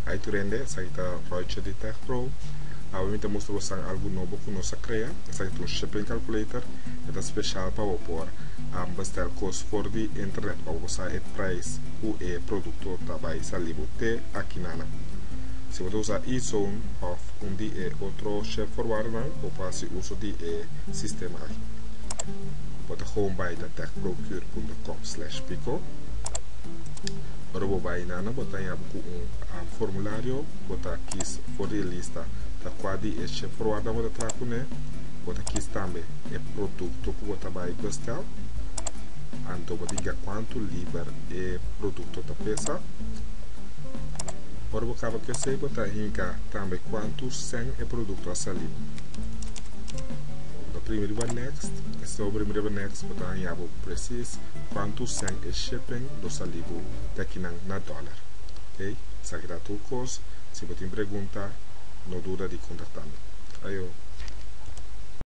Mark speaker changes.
Speaker 1: Aí tu rende, essa aqui tá Roger de Tech Pro. Obviamente mostra você algo novo que nós cria. Essa aqui é um shipping calculator. É especial para você bastar cost for the internet. Para você é price o é produto trabalho salivo te aqui nana. Se você usar e-zone of outro chef forward ou passe uso de sistema aqui. Bota home by da techprocure.com/pico. Ora vou vai nana botar em formulário, botar aqui for the lista da quadri e chef forward da traco né. Botar aqui também é produto que você vai gastar. Então vou dizer quanto liber é produto da peça. Ora vou acabar que sei botar indicar também quanto sem é produto a salir. O primeiro vai next, esse é o primeiro next botar em abo preciso quanto sem é shipping do salivo daqui na dólar. Ok? Essa aqui é a tua coisa. Se você tem pergunta, não dúvida de contactar-me. Aí